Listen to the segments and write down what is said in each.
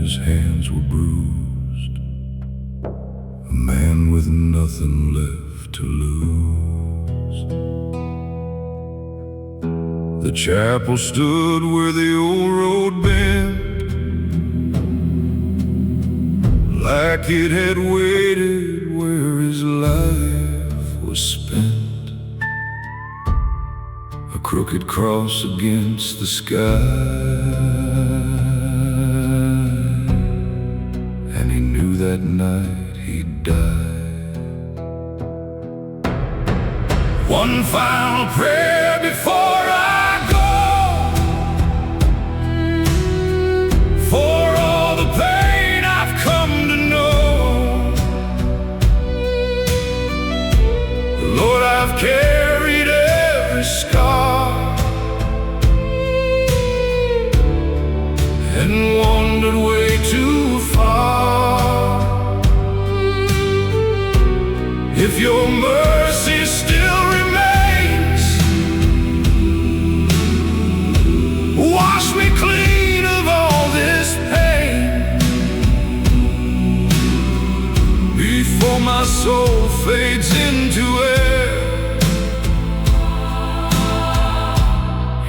his hands were bruised, a man with nothing left to lose. The chapel stood where the old road bent, like it had waited where his life was spent. A crooked cross against the sky, and he knew that night he'd die. One final prayer before I go, for all the pain I've come to know. Lord, I've carried every scar and wandered way too far. If your mercy still remains, wash me clean of all this pain before my soul fades into air.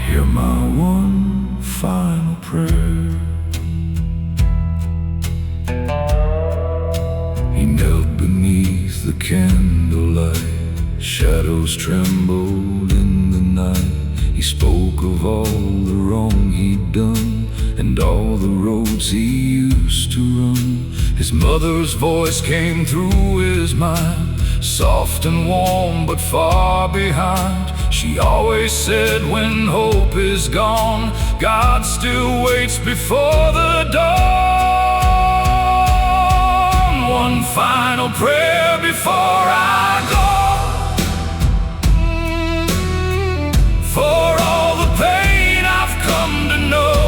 Hear my one final prayer. He knelt beneath the candlelight, shadows trembled in the night. He spoke of all the wrong he'd done and all the roads he used to run. His mother's voice came through his mind, soft and warm but far behind. She always said, when hope is gone, God still waits before the dawn. One final prayer before I go, for all the pain I've come to know.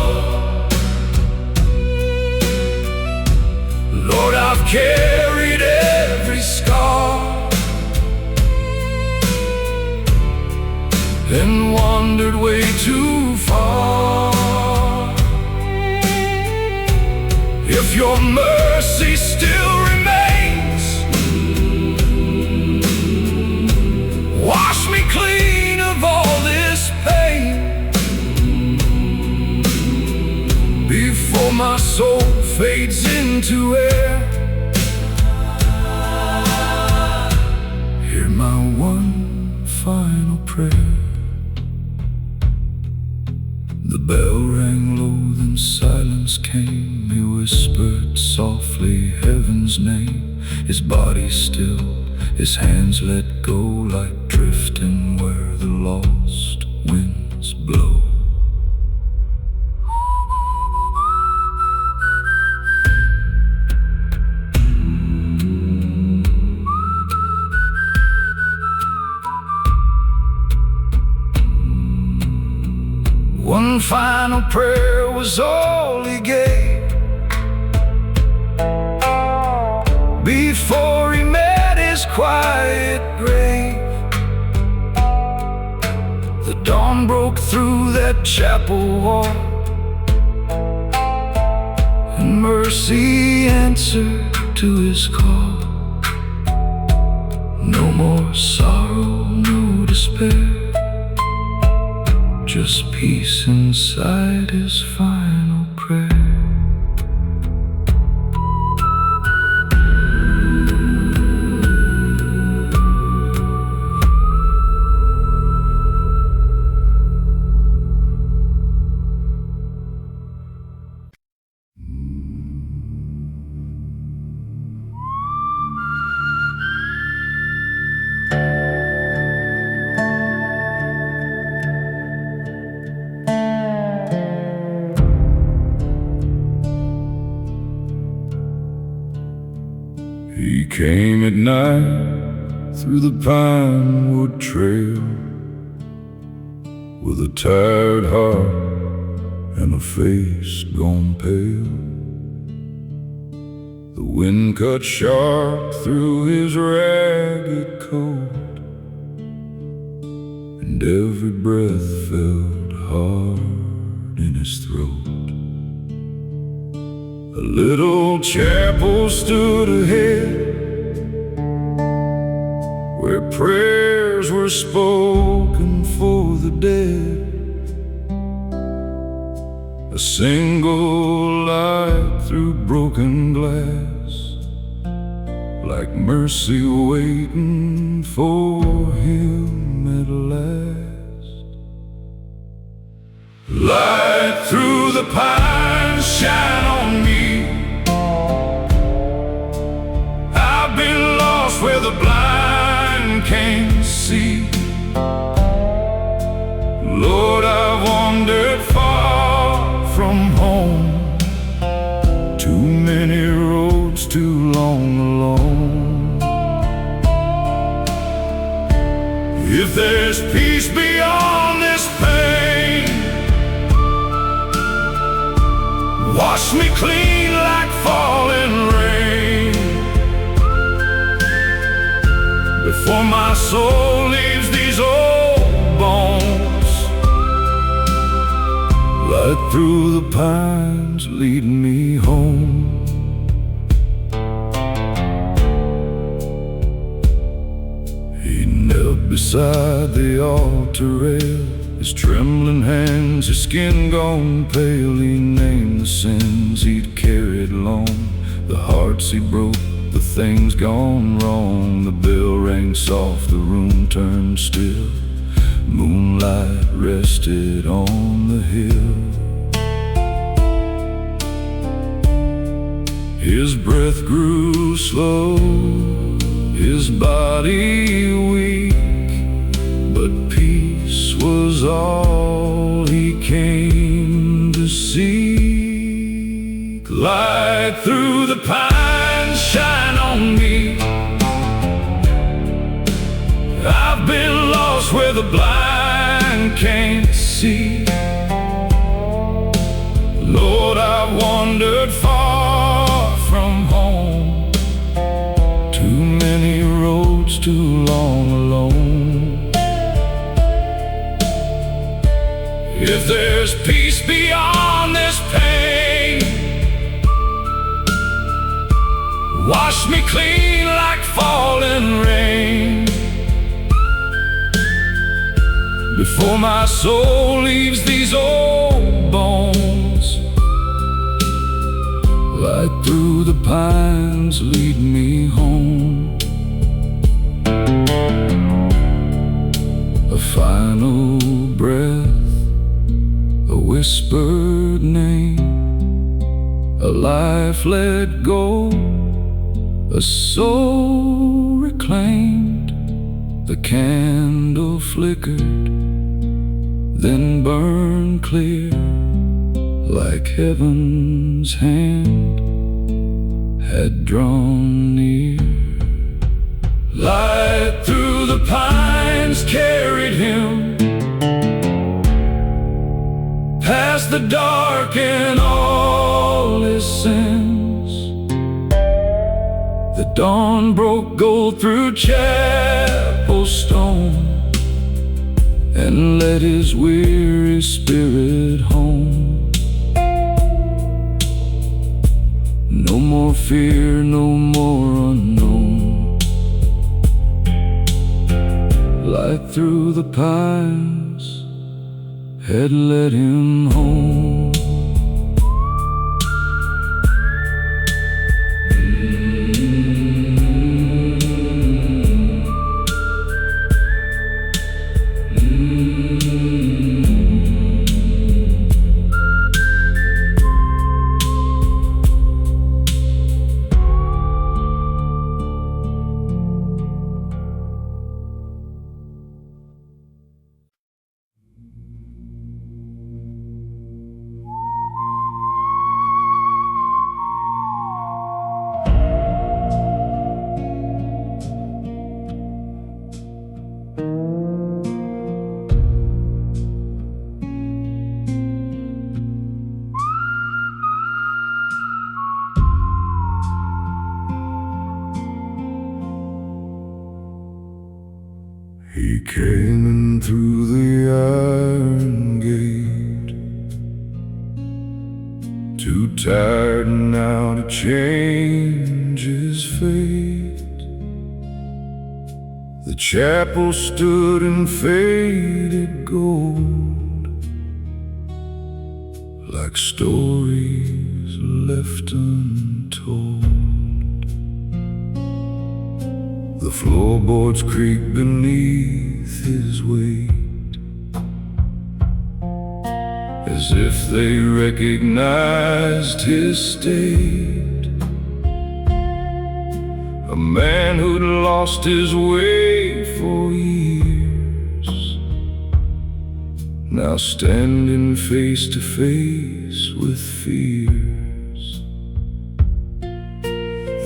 Lord, I've carried every scar and wandered way too far. If your mercy still remains, wash me clean of all this pain before my soul fades into air. Hear my one final prayer. The bell rang low, then silence came. He whispered softly heaven's name. His body still, his hands let go, like drifting where the lost winds blow. One final prayer was all he gave before he met his quiet grave. The dawn broke through that chapel wall, and mercy answered to his call. No more sorrow, no despair, just peace inside his final prayer. He came at night through the pinewood trail, with a tired heart and a face gone pale. The wind cut sharp through his ragged coat, and every breath felt hard in his throat. A little chapel stood ahead, where prayers were spoken for the dead. A single light through broken glass, like mercy waiting for him at last. Light through the pines, shine on me. I've been lost where the blind can't see. Lord, I've wandered far from home, too many roads, too long alone. If there's peace beyond this pain, wash me clean like falling rain, before my soul leaves these old bones. Light through the pines, lead me home. He knelt beside the altar rail, his trembling hands, his skin gone pale. He named the sins he'd carried long, the hearts he broke, the things gone wrong. The bell rang soft, the room turned still. Moonlight rested on the hill. His breath grew slow, his body weak, but peace was all he came to seek. Light through the pines, shine on me. I've been lost where the blind can't see. Lord, I've wandered far from home, too many roads, too long alone. If there's peace beyond this pain, wash me clean like falling rain, before my soul leaves these old bones. Light through the pines, lead me home. A final breath, a whispered name, a life let go, a soul reclaimed. The candle flickered, then burned clear, like heaven's hand had drawn near. Light through the pines carried him past the dark and all his sins. The dawn broke gold through chapel stone, and led his weary spirit home. No more fear, no more unknown. Light through the pines had led him home. He came in through the iron gate to tired now to change his fate. The chapel stood in faded gold, like stories left untold. The floorboards creak beneath his weight, as if they recognized his state. A man who'd lost his way for years, now standing face to face with fears.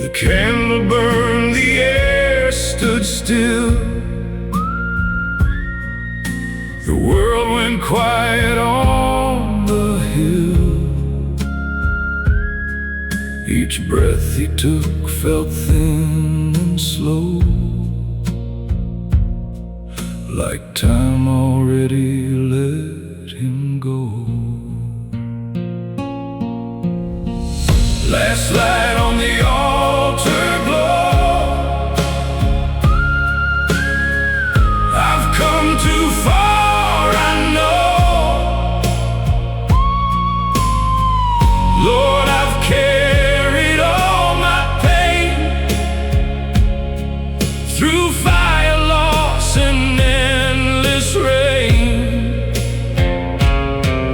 The candle burned, the air stood still. The world went quiet on the hill. Each breath he took felt thin and slow, like time already let him go. Last light on the altar glow. I've come too far, I know. Lord, I've carried all my pain through fire, loss, and endless rain.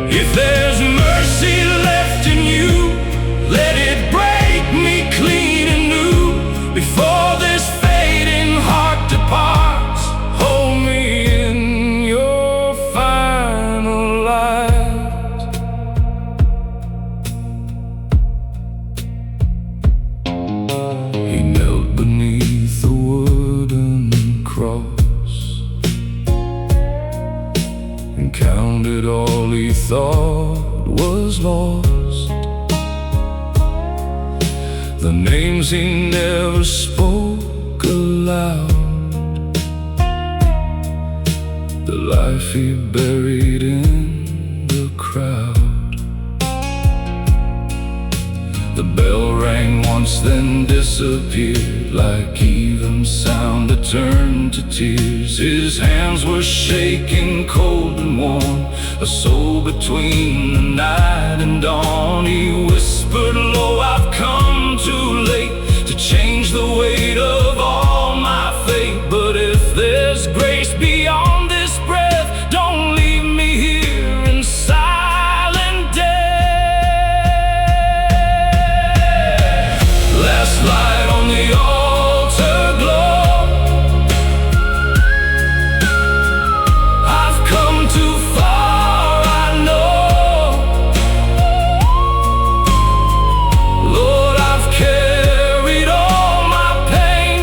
If there's mercy left in you, let it break me clean and new. Before this fading heart departs, hold me in your final light. He knelt beneath a wooden cross and counted all he thought was lost. The names he never spoke aloud, the life he buried in the crowd. The bell rang once, then disappeared, like even sound that turned to tears. His hands were shaking, cold and warm, a soul between the night and dawn. He whispered low, I've come too late to change the weight of all my fate. But if there's grace beyond this breath, don't leave me here in silent death. Last light on the altar glow. I've come too far, I know. Lord, I've carried all my pain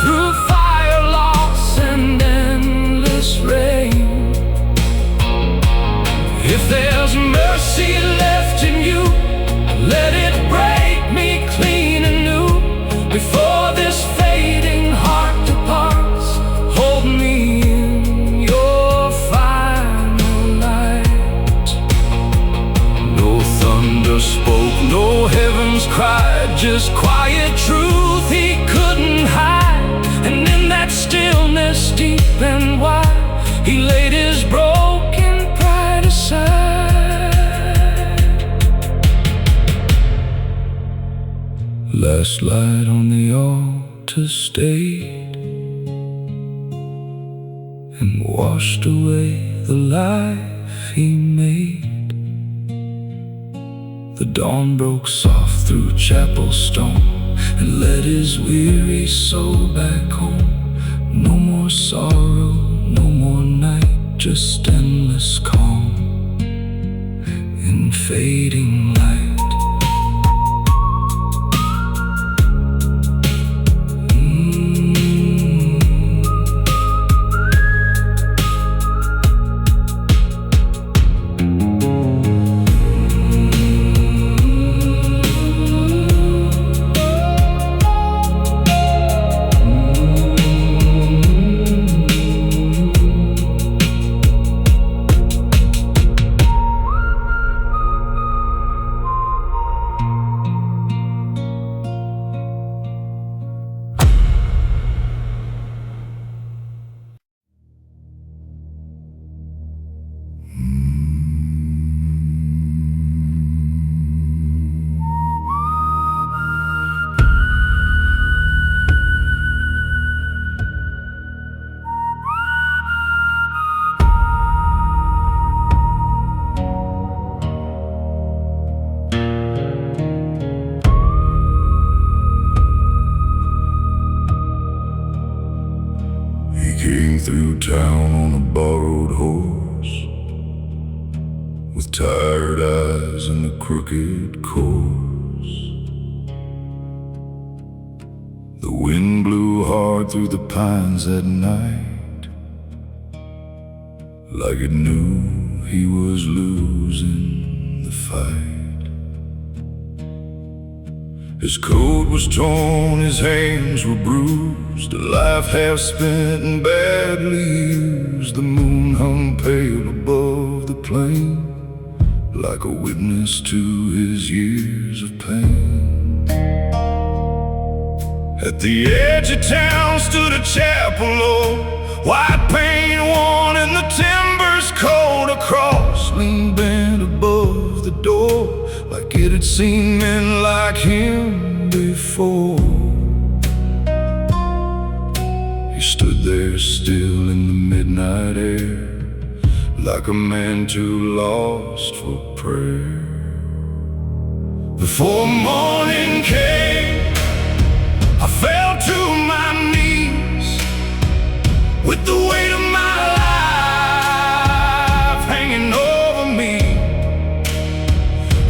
through fire, loss, and endless rain. If there's mercy left in you, let it break me clean and new. Before this fading heart departs, hold me in your final light. No thunder spoke, no heavens cried, just quiet truth he couldn't hide. And in that stillness deep and wide, he laid his broken pride aside. Last light on the altar stayed and washed away the life he made. The dawn broke soft through chapel stone and led his weary soul back home. No more sorrow, no more night, just endless calm in fading light. through town on a borrowed horse, with tired eyes and a crooked course. The wind blew hard through the pines that night, like it knew he was losing the fight. His coat was torn, his hands were bruised, a life half spent and badly used. The moon hung pale above the plain, like a witness to his years of pain. At the edge of town stood a chapel old, white paint worn and the timbers cold. A cross leaned bent above the door, like it had seen men like him before. He stood there still in the midnight air, like a man too lost for prayer. Before morning came, I fell to my knees, with the weight of my life hanging over me.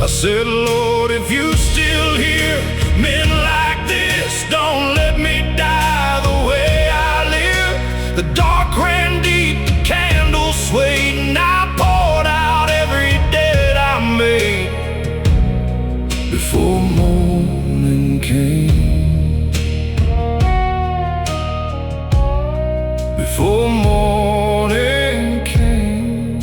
I said, Lord, if you still hear men like this, don't let me die the way I live. The dark ran deep, the candle swayed, and I poured out every debt I made. Before morning came, before morning came.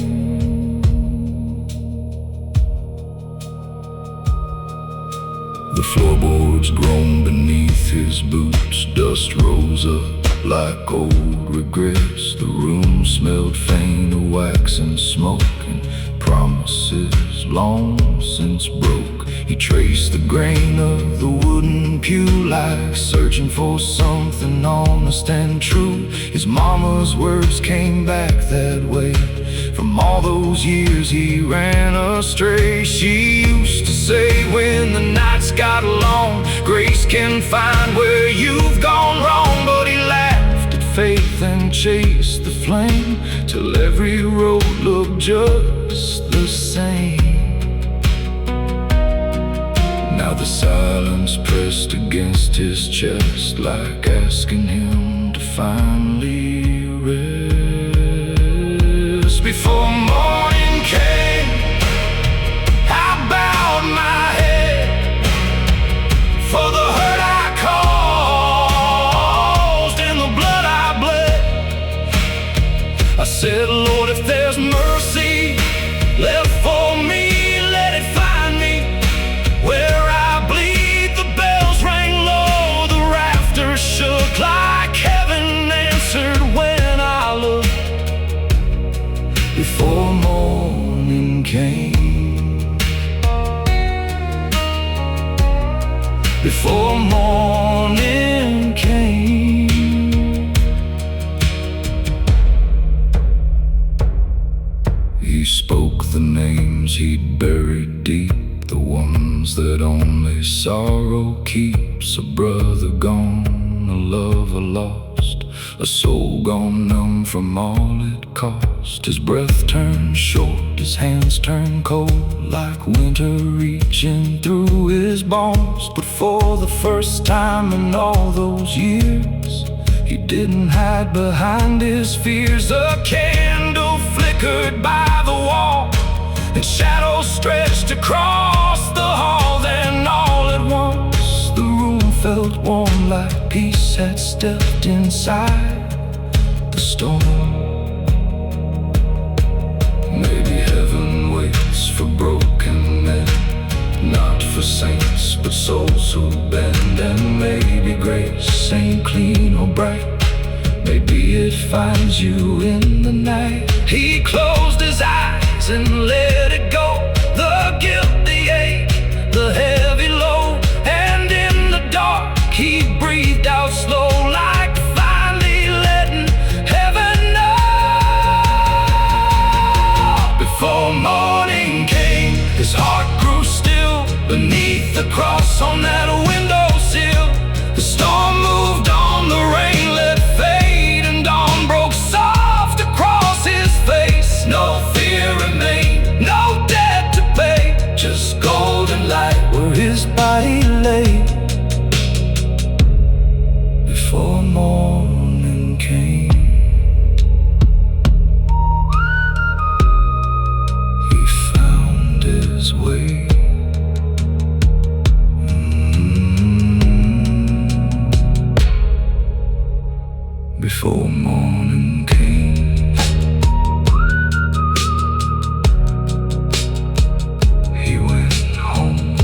The floorboards groaned beneath his boots, dust rose up like old regrets. The room smelled faint of wax and smoke, and promises long since broke. He traced the grain of the wooden pew, like searching for something honest and true. His mama's words came back that way. From all those years he ran astray. She used to say, when the nights got long, grace can find where you've gone wrong. But he laughed at faith and chased the flame, till every road looked just the same. Now the silence pressed against his chest, like asking him to finally rest. Before morning came, I bowed my head for the hurt I caused and the blood I bled. I said, Lord, if there's mercy left for me, let it find me where I bleed. The bells rang low, the rafters shook, like heaven answered when I looked. Before morning came, before morning came. He spoke the names he'd buried deep, the ones that only sorrow keeps. A brother gone, a lover lost, a soul gone numb from all it cost. His breath turned short, his hands turned cold, like winter reaching through his bones. But for the first time in all those years, he didn't hide behind his fears. A candle flickered by the wall, and shadows stretched across the hall. Then all at once the room felt warm, like peace had stepped inside the storm. Maybe heaven waits for broken men, not for saints but souls who bend. And maybe grace ain't clean or bright, maybe it finds you in the night. He closed his eyes and let it go, the guilt, the ache, the heavy load. And in the dark he breathed out slow, like finally letting heaven know. Before morning came, his heart grew still beneath the cross on that windowsill. The storm moved on, the rain let fade, and dawn broke soft before morning came. He went home.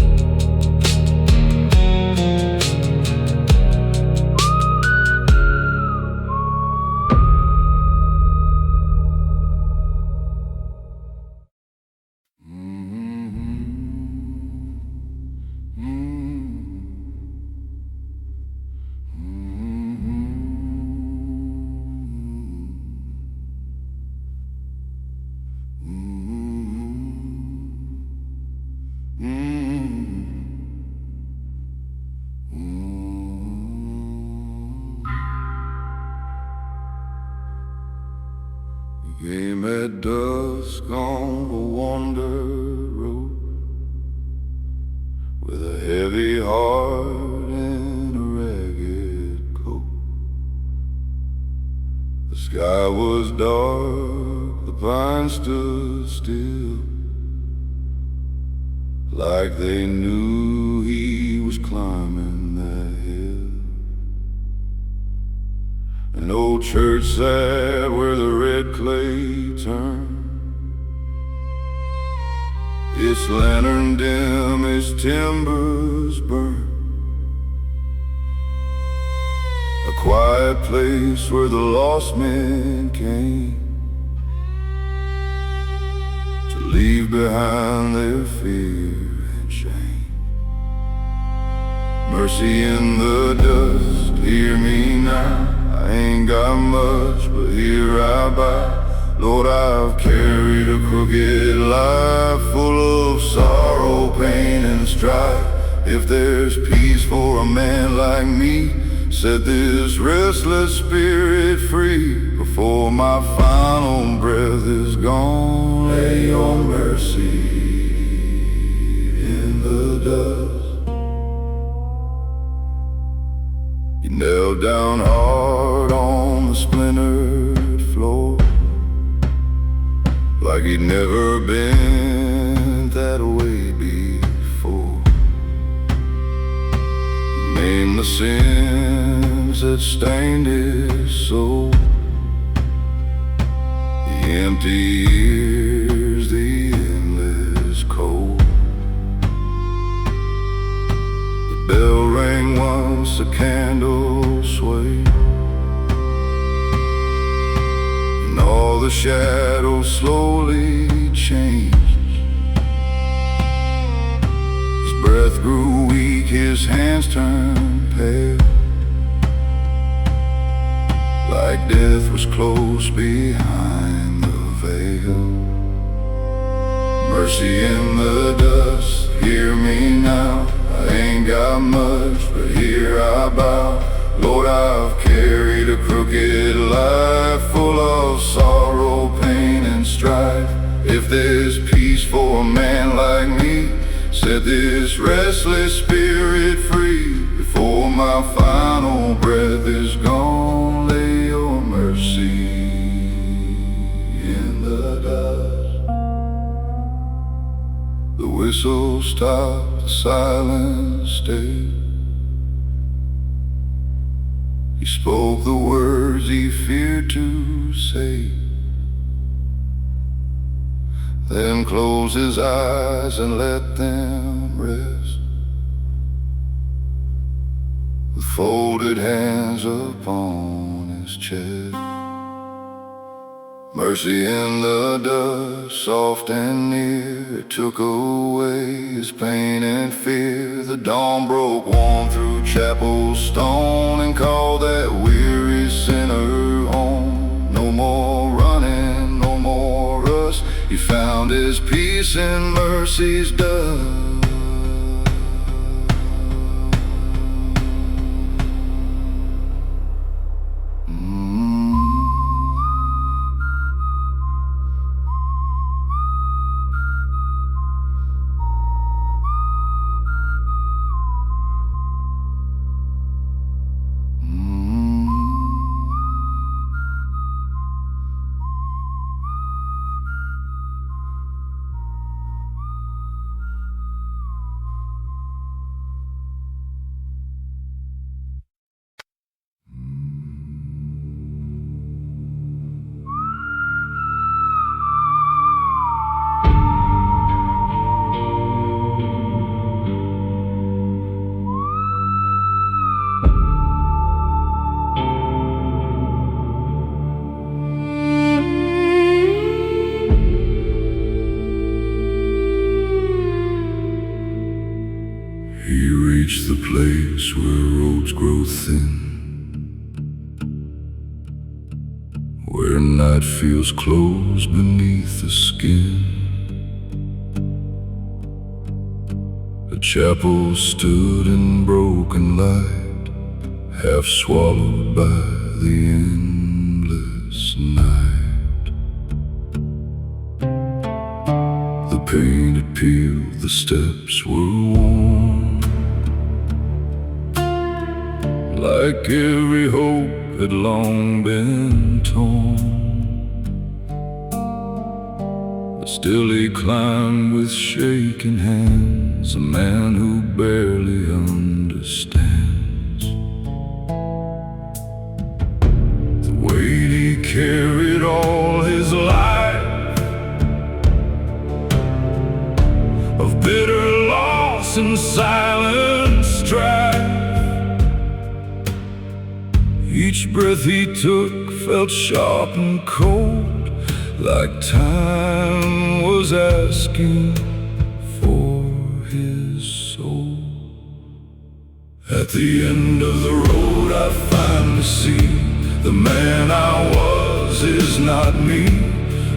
Came at dusk on the wander road with a heavy heart and a ragged coat. The sky was dark, the pines stood still, like they knew he was climbing that hill. An old church sat where the red clay turned, its lantern dim, its timbers burned. A quiet place where the lost men came to leave behind their fear and shame. Mercy in the dust, hear me now. I ain't got much, but here I bow. Lord, I've carried a crooked life full of sorrow, pain, and strife. If there's peace for a man like me, set this restless spirit free. Before my final breath is gone, lay your mercy in the dust. You knelt down hard on the splintered floor, like he'd never been that way before. Name the sins that stained his soul, the empty years, the endless cold. The bell rang once, the candle swayed, and all the shadows slowly changed. His breath grew weak, his hands turned pale, like death was close behind the veil. Mercy in the dust, hear me now. I ain't got much, but here I bow. Lord, I've carried a crooked life full of sorrow, pain, and strife. If there's peace for a man like me, set this restless spirit free. Before my final breath is gone, lay your mercy in the dust. The whistle stopped, the silence stayed. He spoke the words he feared to say, then closed his eyes and let them rest, with folded hands upon his chest. Mercy in the dust, soft and near, it took away his pain and fear. The dawn broke warm through chapel stone and called that weary sinner home. No more running, no more rust, he found his peace in mercy's dust. thin, where night feels close beneath the skin. A chapel stood in broken light, half swallowed by the endless night. The painted peeled, the steps were worn, like every hope had long been torn. But still he climbed with shaking hands, a man who barely understands the weight he carried all his life, of bitter loss and silent strife. Each breath he took felt sharp and cold, like time was asking for his soul. At the end of the road I finally see the man I was is not me.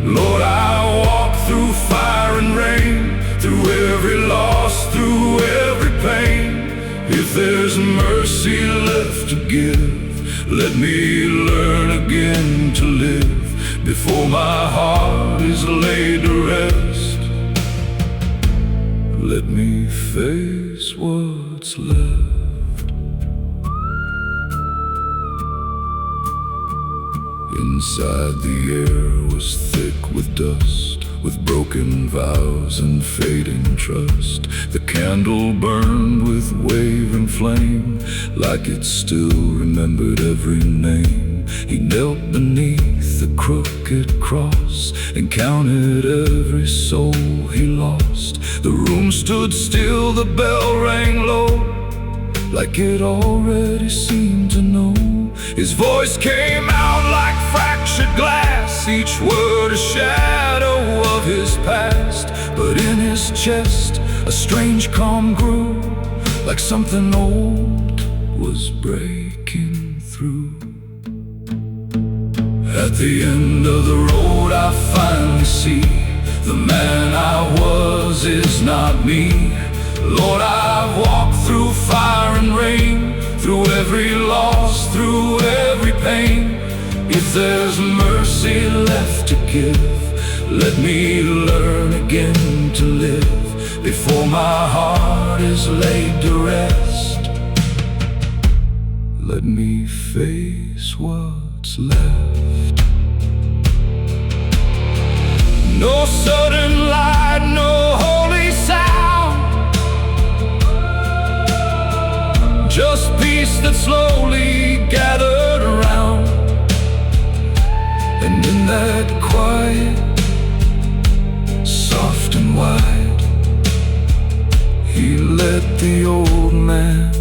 Lord, I walk through fire and rain, through every loss, through every pain. If there's mercy left to give, let me learn again to live before my heart is laid to rest. Let me face what's left. Inside the air was thick with dust, with broken vows and fading trust. The candle burned with wavering flame, like it still remembered every name. He knelt beneath the crooked cross and counted every soul he lost. The room stood still, the bell rang low, like it already seemed to know. His voice came out like fractured glass, each word a shadow of his past. But in his chest a strange calm grew, like something old was breaking through. At the end of the road I finally see the man I was is not me. Lord, I've walked through fire and rain, through every loss, through every pain. If there's mercy left to give, let me learn again to live before my heart is laid to rest. Let me face what's left. No sudden light, no holy sound, just peace that slowly gathered around. And in that quiet, soft and wide, he let the old man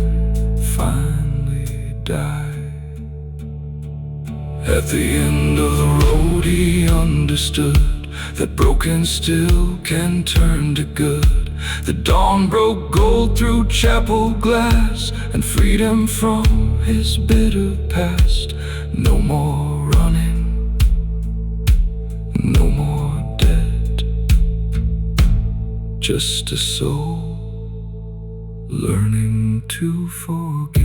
finally die. At the end of the road he understood that broken still can turn to good. The dawn broke gold through chapel glass and freed him from his bitter past. No more running, no more dead, just a soul learning to forget.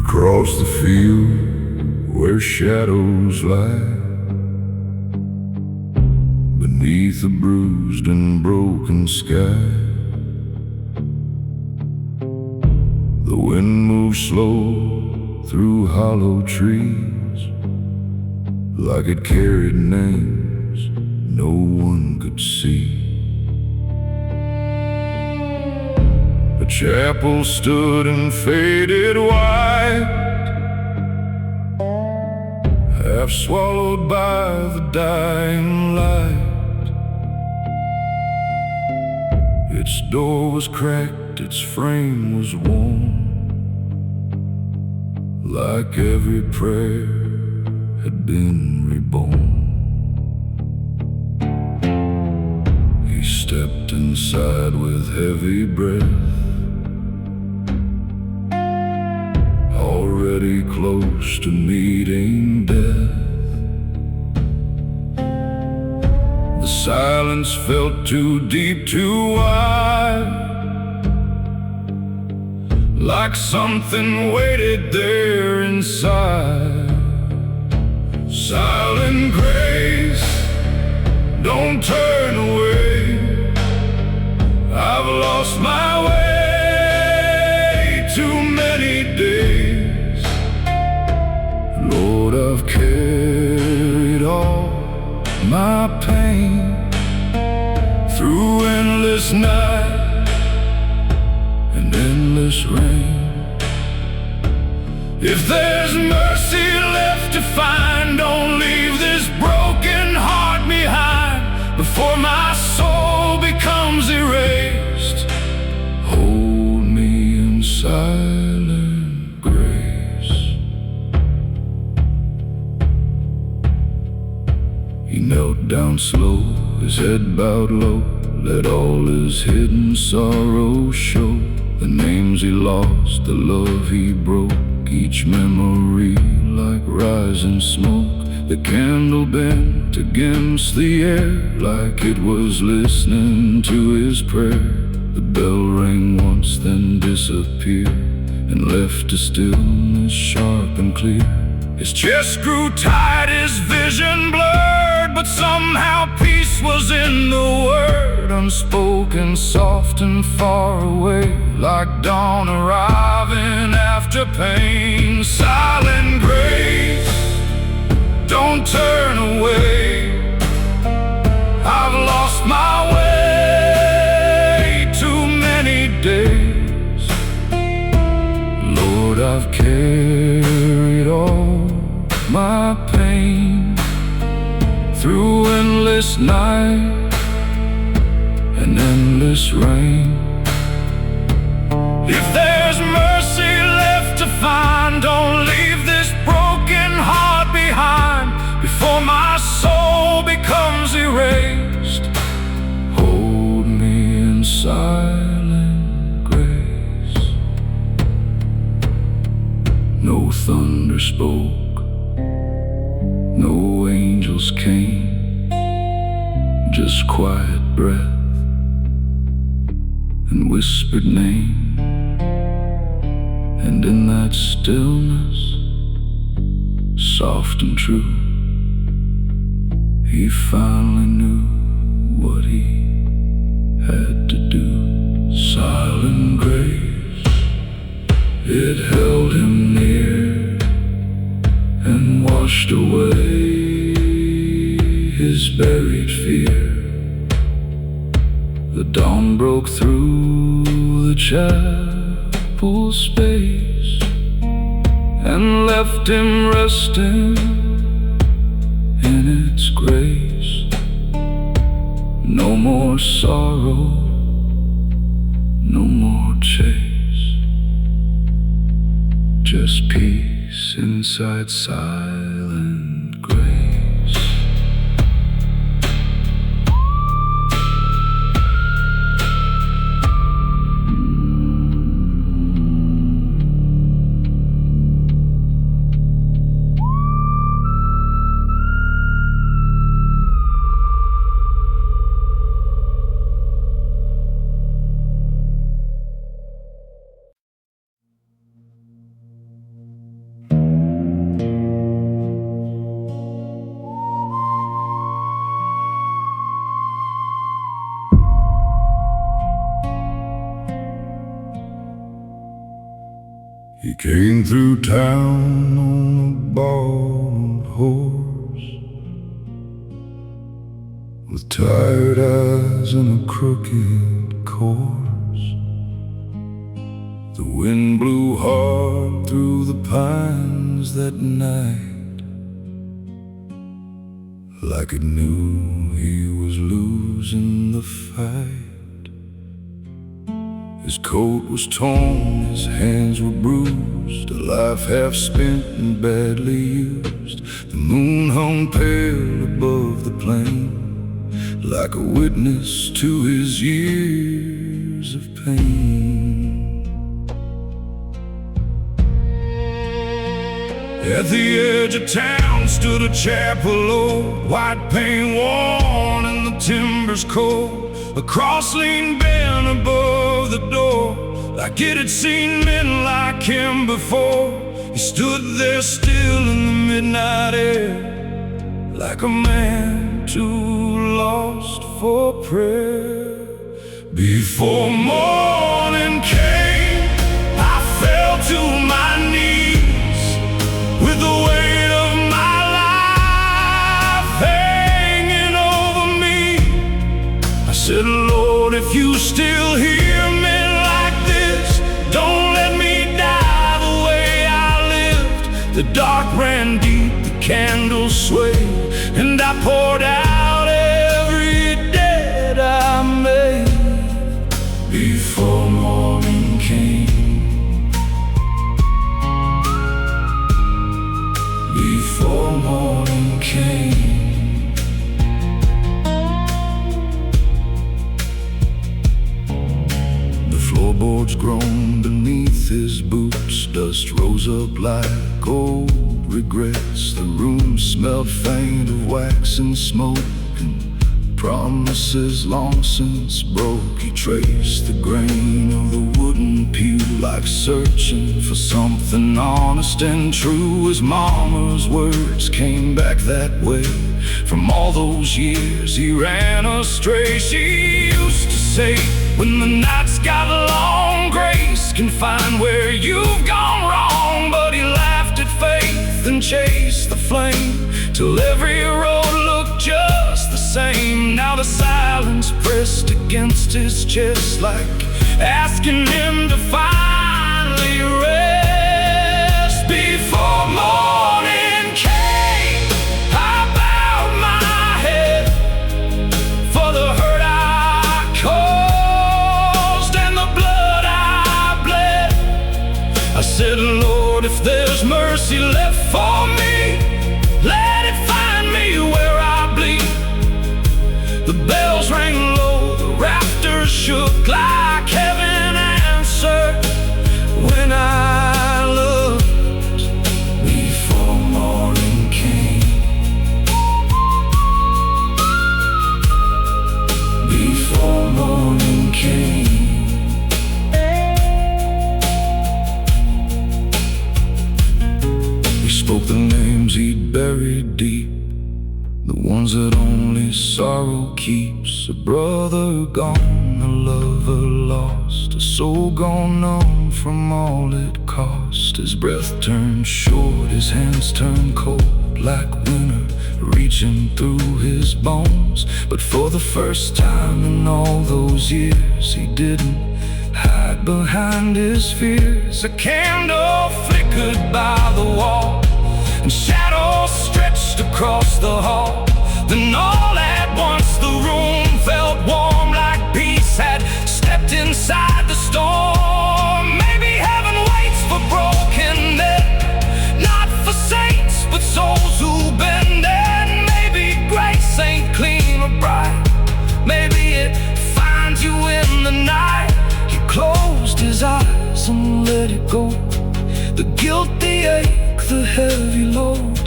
Across the field where shadows lie, beneath beneath a bruised and broken sky. The wind moves slow through hollow trees, like it carried names no one could see. A chapel stood and faded white, half swallowed by the dying light. Its door was cracked, its frame was worn, like every prayer had been reborn. He stepped inside with heavy breath, already close to meeting death. The silence felt too deep, too wide, like something waited there inside. Silent grace, don't turn away. I've lost my way too many days. Lord, I've carried all my pain through endless night and endless rain. If there's mercy left to find, don't leave this broken heart behind before my soul becomes erased. Hold me in silent grace. He knelt down slow, his head bowed low, let all his hidden sorrow show. The names he lost, the love he broke, each memory like rising smoke. The candle bent against the air, like it was listening to his prayer. The bell rang once, then disappeared, and left a stillness sharp and clear. His chest grew tight, his vision blurred, but somehow peace was in the word. Unspoken, soft and far away, like dawn arriving after pain. Silent grace, don't turn away. I've lost my way too many days. Lord, I've carried all my pain through endless night and endless rain. If there's mercy left to find, don't leave this broken heart behind before my soul becomes erased. Hold me in silent grace. No thunder spoke, no angels came, just quiet breath and whispered name. And in that stillness, soft and true, he finally knew what he had to do. Silent grace, it held him near and washed away his buried fear. The dawn broke through the chapel space and left him resting in its grace. No more sorrow, no more chase, just peace inside silent grace. He came through town on a borrowed horse, with tired eyes and a crooked course. The wind blew hard through the pines that night, like it knew he was losing the fight. His coat was torn, his hands were bruised, a life half spent and badly used. The moon hung pale above the plain, like a witness to his years of pain. At the edge of town stood a chapel old, white paint worn and the timbers cold. A cross leaned bent above the door, like it had seen men like him before. He stood there still in the midnight air, like a man too lost for prayer. Before morning came, I fell to my knees, with the weight of my life hanging over me. I said, Lord, if you still hear me like this, don't let me die the way I lived. The dark ran deep, the candles swayed, and I poured out every debt I made. Before morning came, before morning came. Floorboards groaned beneath his boots, dust rose up like old regrets. The room smelled faint of wax and smoke, and promises long since broke. He traced the grain of the wooden pew, like searching for something honest and true. His mama's words came back that way. From all those years he ran astray. She used to say, when the night's got long, grace can find where you've gone wrong. But he laughed at faith and chased the flame, till every road looked just the same. Now the silence pressed against his chest, like asking him to finally rest. Before morning came, I bowed my head for the hurt I caused and the blood I bled. I said, Lord, if there's mercy left for me, let it find me where I bleed. The bells rang low, the rafters shook, like heaven answered when I looked. Before morning came, before morning came. He spoke the names he'd buried deep, the ones that only sorrow keeps. A brother gone, a lover lost, a soul gone numb from all it cost. His breath turned short, his hands turned cold, like winter reaching through his bones. But for the first time in all those years, he didn't hide behind his fears. A candle flickered by the wall, and shadows stretched across the hall. Then all at once the room felt warm, like peace had stepped inside the storm. Maybe heaven waits for broken men, not for saints, but souls who bend. And maybe grace ain't clean or bright, maybe it finds you in the night. He closed his eyes and let it go, the guilt, the ache, the heavy load.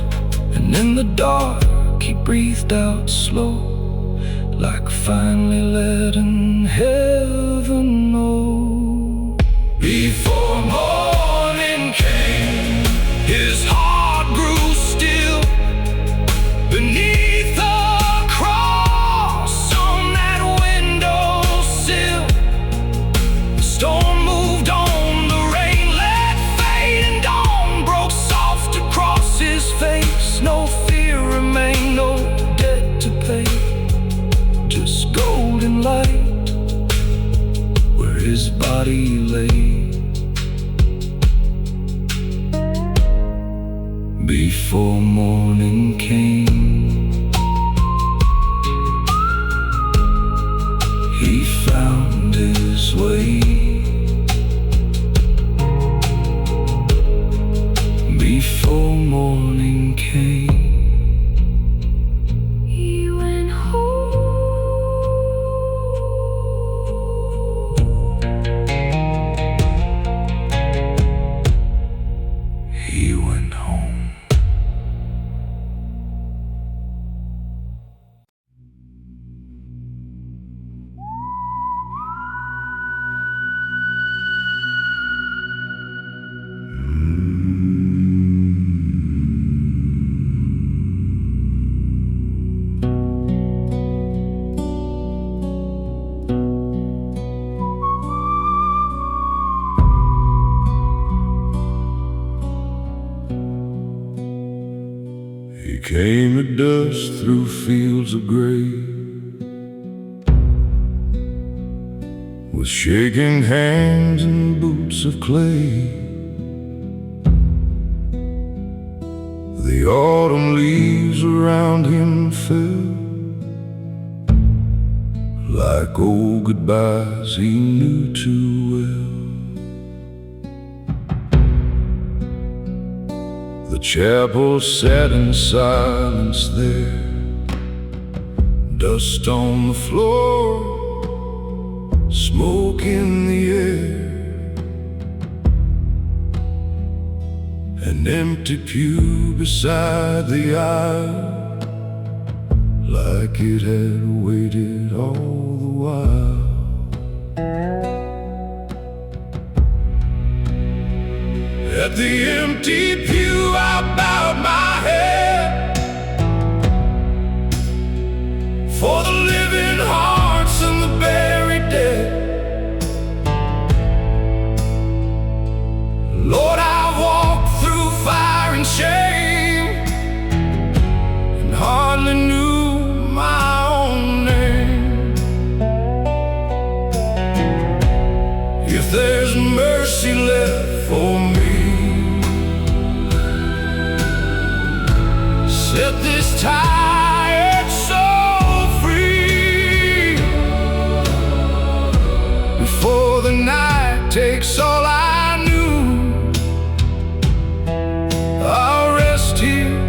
And in the dark he breathed out slow, like finally letting heaven know. Before morning came, his heart grew still beneath the cross on that windowsill. The storm moved on, the rain let fade. found in light where his body lay. Before morning came, he found his way. Before morning came, he went home. He went home. He came at dusk through fields of gray, with shaking hands and boots of clay. The autumn leaves around him fell like old goodbyes he knew too well. The chapel sat in silence there, dust on the floor, smoke in the air. An empty pew beside the aisle, like it had waited all the while. At the empty pew I bowed my head, for the living hearts and the buried dead. Lord, I walked through fire and shame, and hardly knew my own name. If there's mercy left for me, set this tired soul free, before the night takes all I knew. I'll rest here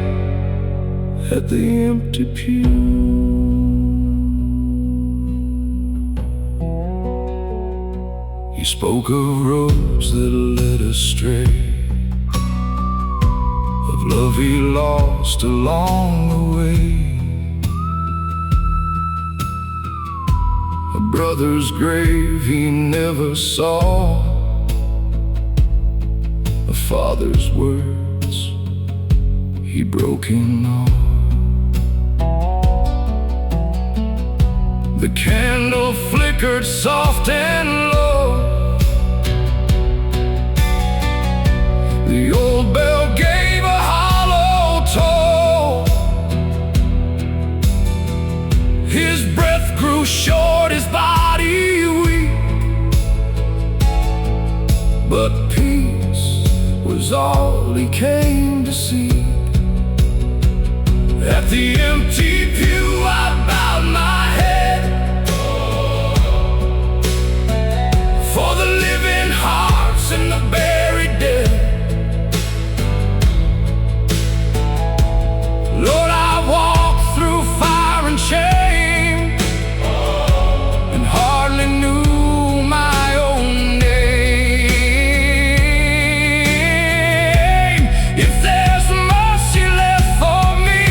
at the empty pew. He spoke of roads that led astray, of love he lost along the way, a brother's grave he never saw, a father's words he broke in awe. The candle flickered soft and low, the old bell gave a hollow toll. His breath grew short, his body weak, but peace was all he came to seek. At the empty pew I bowed my head, for the living hearts and the buried dead. Lord, I walked through fire and shame, and hardly knew my own name. If there's mercy left for me,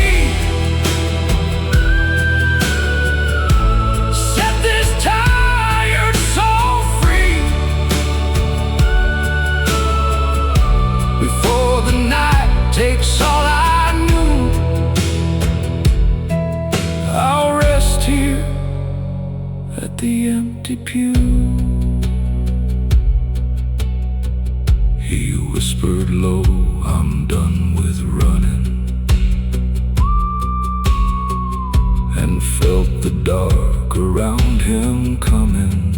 set this tired soul free, before the night takes all I knew. I'll rest here at the empty pew. He whispered low, I'm done with running, and felt the dark dark around him coming,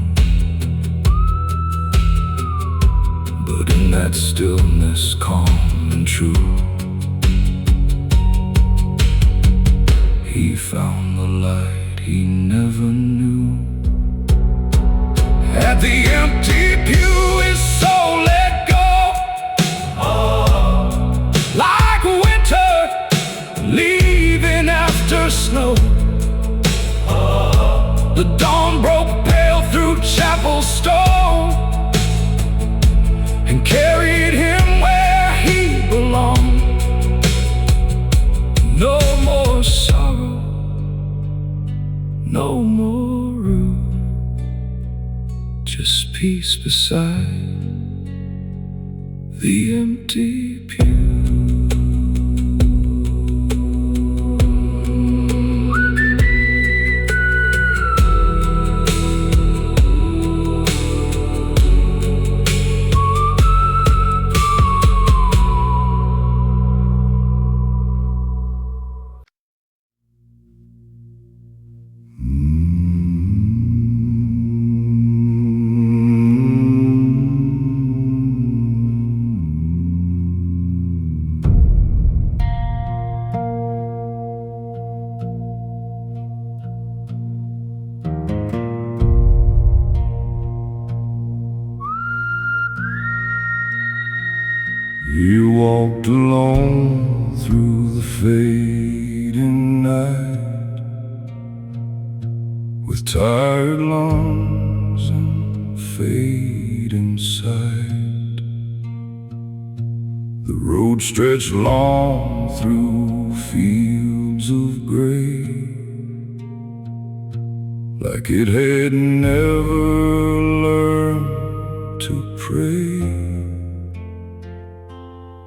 but in that stillness calm and true, he found the light he never knew. At the empty pew his soul let go, like winter leaving after snow. The dawn broke pale through chapel stone and carried him where he belonged. No more sorrow, no more rue, just peace beside the empty pew. He walked alone through the fading night, with tired lungs and fading sight. The road stretched long through fields of gray, like it had never learned to pray.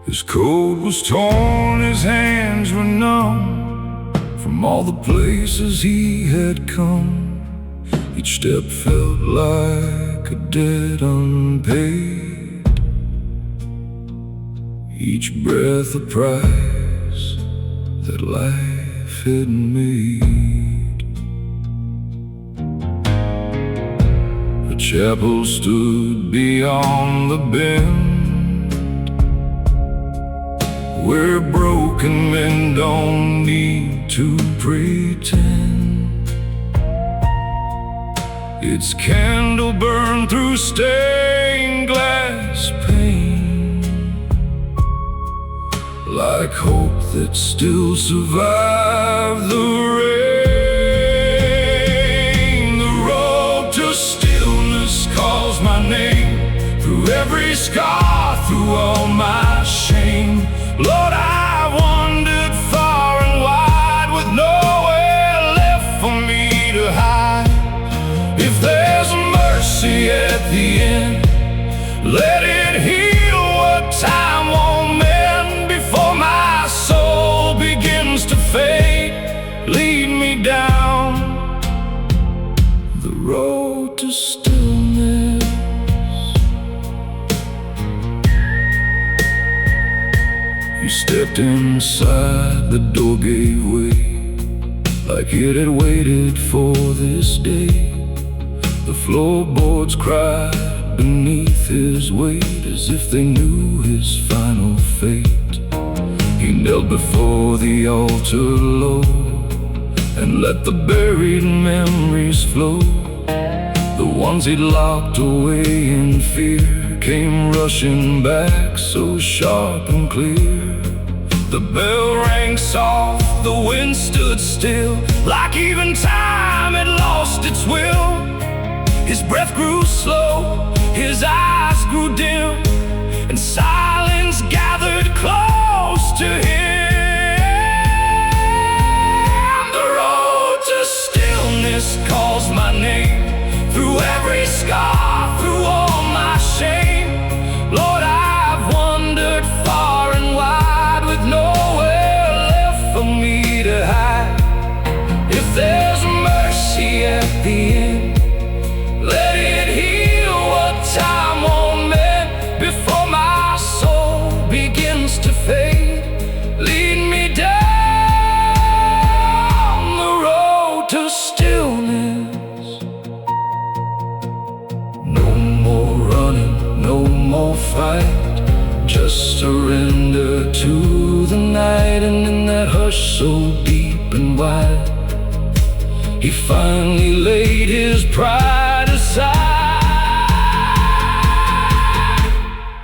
His coat was torn, his hands were numb from all the places he had come. Each step felt like a debt unpaid, each breath a price that life had made. The chapel stood beyond the bend, where broken men don't need to pretend. Its candle burned through stained glass pane, like hope that still survived the rain. The road to stillness calls my name, through every scar, through all my shame. Lord, I wandered far and wide, with nowhere left for me to hide. If there's mercy at the end, let it heal what time won't mend. Before my soul begins to fade, lead me down the road to stillness. He stepped inside, the door gave way, like it had waited for this day. The floorboards cried beneath his weight, as if they knew his final fate. He knelt before the altar low, and let the buried memories flow. The ones he'd locked away in fear came rushing back, so sharp and clear. The bell rang soft, the wind stood still, like even time had lost its will. His breath grew slow, his eyes grew dim, and silence gathered close to him. The road to stillness calls my name, through every scar, through all my shame. Lord, I've wandered far and wide, with nowhere left for me to hide. If there's mercy at the end, let it heal what time won't mend. Before my soul begins more fight, just surrender to the night. And in that hush so deep and wide, he finally laid his pride aside.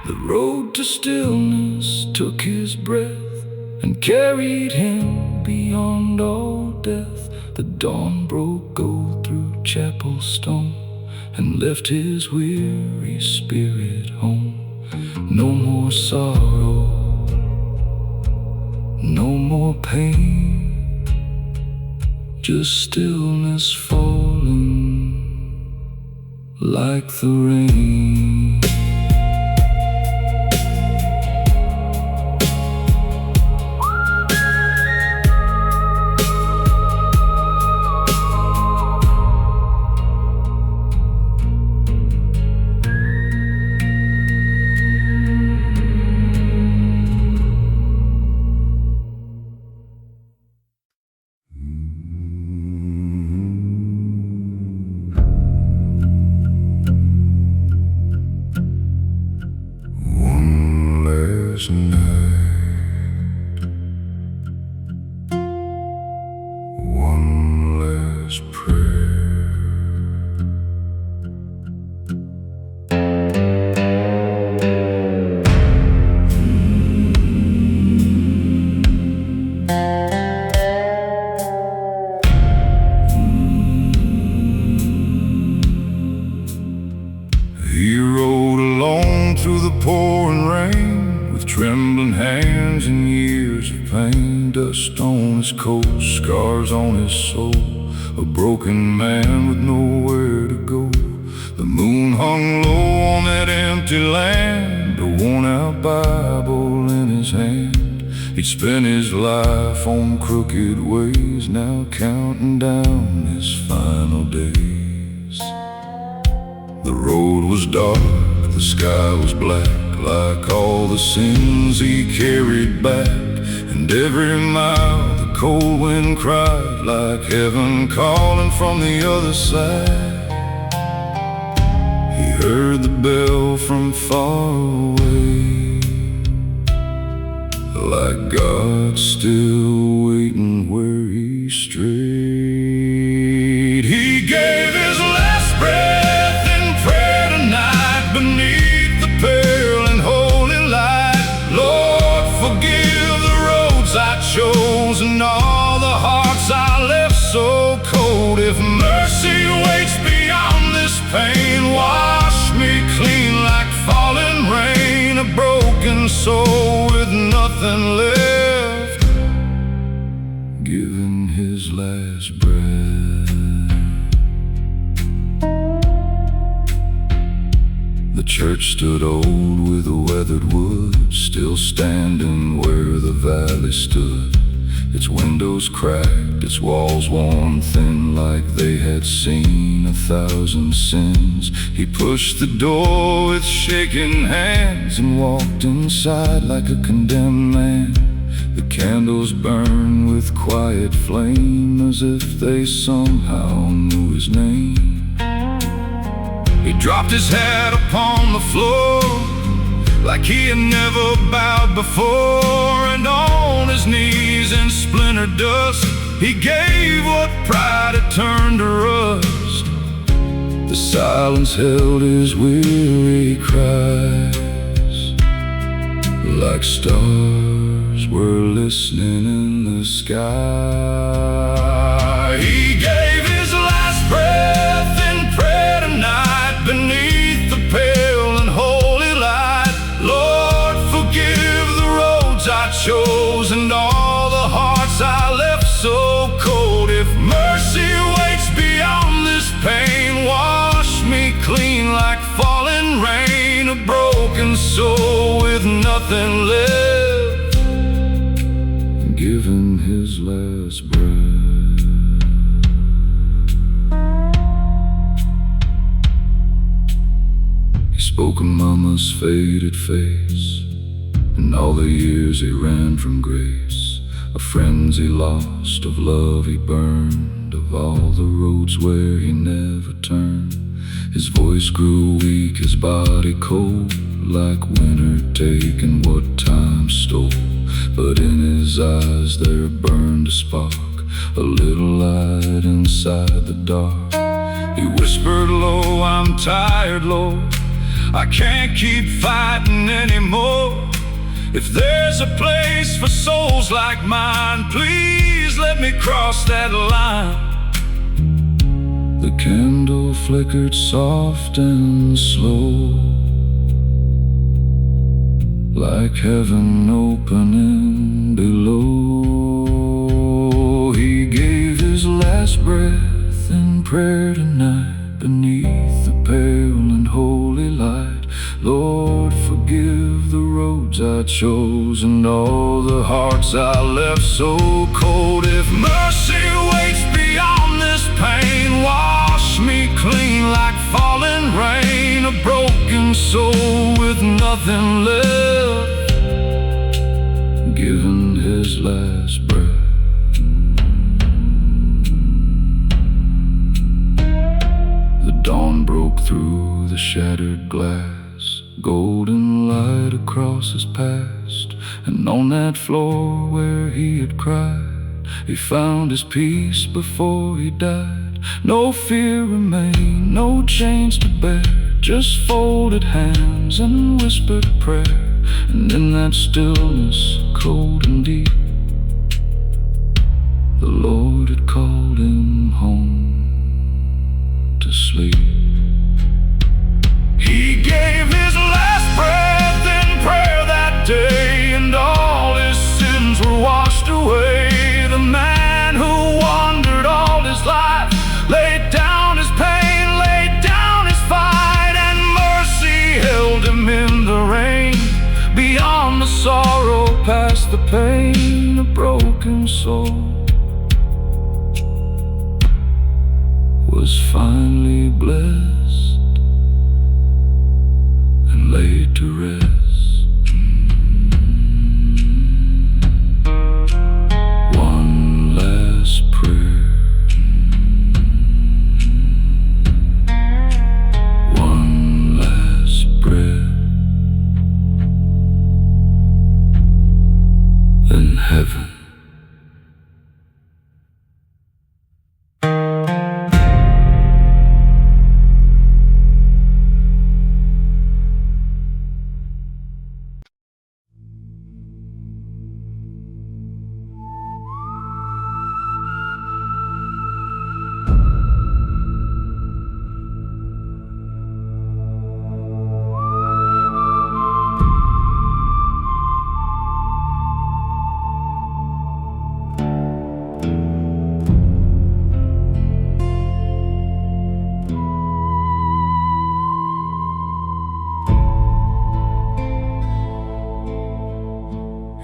The road to stillness took his breath and carried him beyond all death. The dawn broke gold through chapel stone and left his weary spirit home. No more sorrow, no more pain, just stillness falling like the rain. Night, one last prayer. He rode along through the pouring rain, with trembling hands and years of pain. Dust on his coat, scars on his soul, a broken man with nowhere to go. The moon hung low on that empty land, a worn-out Bible in his hand. He'd spent his life on crooked ways, now counting down his final days. The road was dark, the sky was black, like all the sins he carried back. And every mile the cold wind cried, like heaven calling from the other side. He heard the bell from far away, like God still waiting where he strayed. He gave his last breath in prayer tonight, beneath the pale and holy light. Lord, forgive the roads I chose and all the hearts I left so cold. If mercy waits beyond this pain, wash me clean like falling rain. A broken soul with nothing left, giving his last breath. The church stood old with a weathered wood, still standing where the valley stood. Its windows cracked, its walls worn thin, like they had seen 1,000 sins. He pushed the door with shaking hands and walked inside like a condemned man. The candles burned with quiet flame, as if they somehow knew his name. He dropped his hat upon the floor, like he had never bowed before. And on his knees in splintered dust, he gave what pride had turned to rust. The silence held his weary cries, like stars were listening in the sky. He gave his last breath in prayer tonight, beneath the pale and holy light. Lord, forgive the roads I chose and all the hearts I left so cold. If mercy waits beyond this pain, wash me clean like falling rain. A broken soul with nothing left, giving his last breath. He spoke of mama's faded face and all the years he ran from grace, of friends he lost, of love he burned, of all the roads where he never turned. His voice grew weak, his body cold, like winter taking what time stole. But in his eyes there burned a spark, a little light inside the dark. He whispered low, "I'm tired, Lord, I can't keep fighting anymore. If there's a place for souls like mine, please let me cross that line." The candle flickered soft and slow, like heaven opening below. He gave his last breath in prayer tonight, beneath the pale and holy light. Lord, forgive the roads I chose and all the hearts I left so cold. If mercy waits beyond this pain, wash me clean like falling rain. A broken soul with nothing left, given his last breath. The dawn broke through the shattered glass, golden light across his past. And on that floor where he had cried, he found his peace before he died. No fear remained, no chains to bear, just folded hands and whispered prayer. And in that stillness, cold and deep, the Lord had called him home to sleep. He gave his last breath in prayer that day, and all his sins were washed away. The man who wandered all his life laid down his pain, laid down his fight, and mercy held him in the rain. Beyond the sorrow, past the pain, a broken soul was finally blessed and laid to rest. One last prayer, one last breath, then heaven.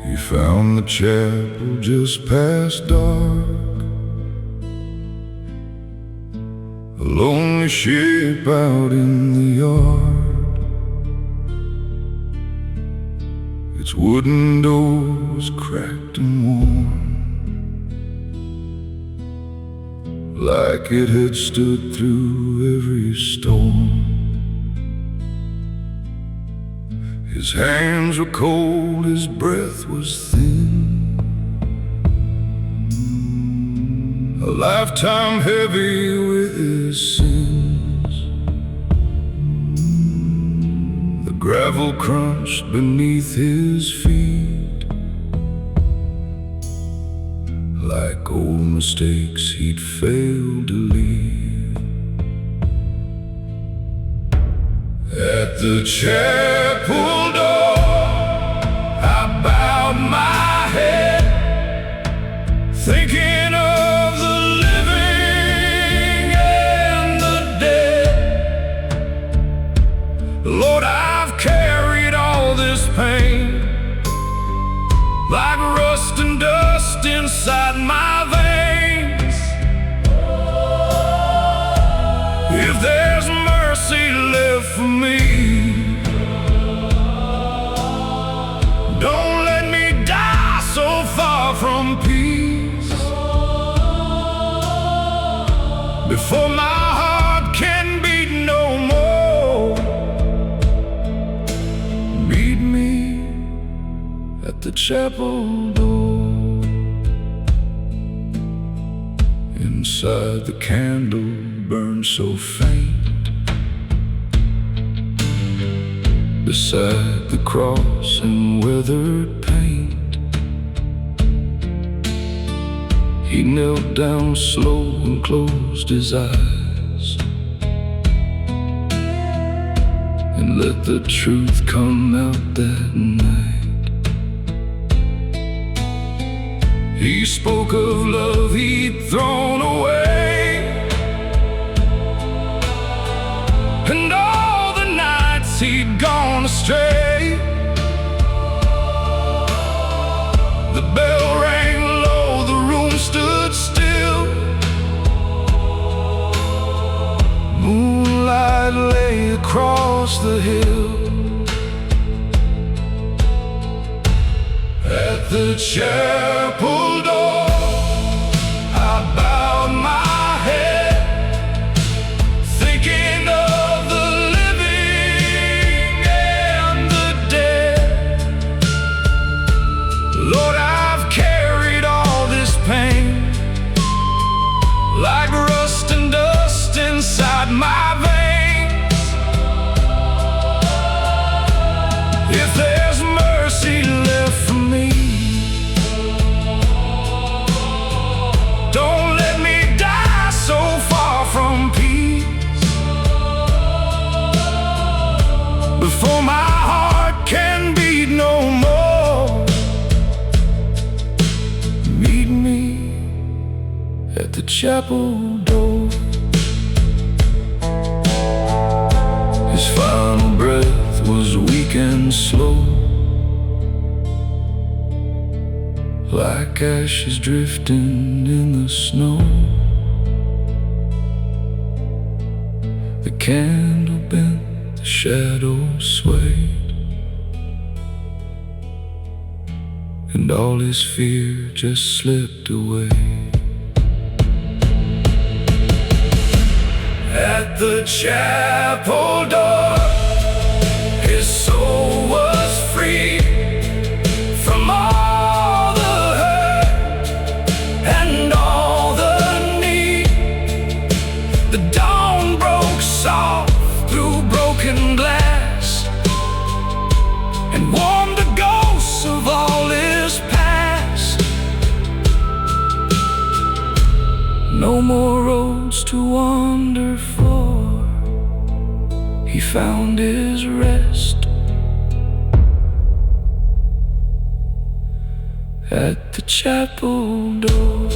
He found the chapel just past dark, a lonely ship out in the yard. Its wooden doors cracked and worn, like it had stood through every storm. His hands were cold, his breath was thin, a lifetime heavy with his sins. The gravel crunched beneath his feet, like old mistakes he'd failed to leave. At the chapel door, I bowed my head, thinking of the living and the dead. Lord, I've carried all this pain like rust and dust inside my veins. If there's mercy left for me, don't let me die so far from peace, before my heart can beat no more. the chapel door. Inside the candle burned so faint, beside the cross in weathered paint. He knelt down slow and closed his eyes, and let the truth come out that night. He spoke of love he'd thrown away, and all the nights he'd gone astray. The bell rang low, the room stood still. Moonlight lay across the hill. At the chapel door, I bowed my head, thinking of the living and the dead. Lord, I've carried all this pain like rust and dust inside my veins. If there's mercy left for me, don't let me die so far from peace, before my heart can beat no more. Meet me at the chapel door. His final breath was weak and slow, like ashes drifting in the snow. The candle bent, the shadows swayed, and all his fear just slipped away. At the chapel door, his soul was free from all the hurt and all the need. The dawn broke soft through broken glass and warmed the ghosts of all his past. No more roads to wander for, he found his rest at the chapel door.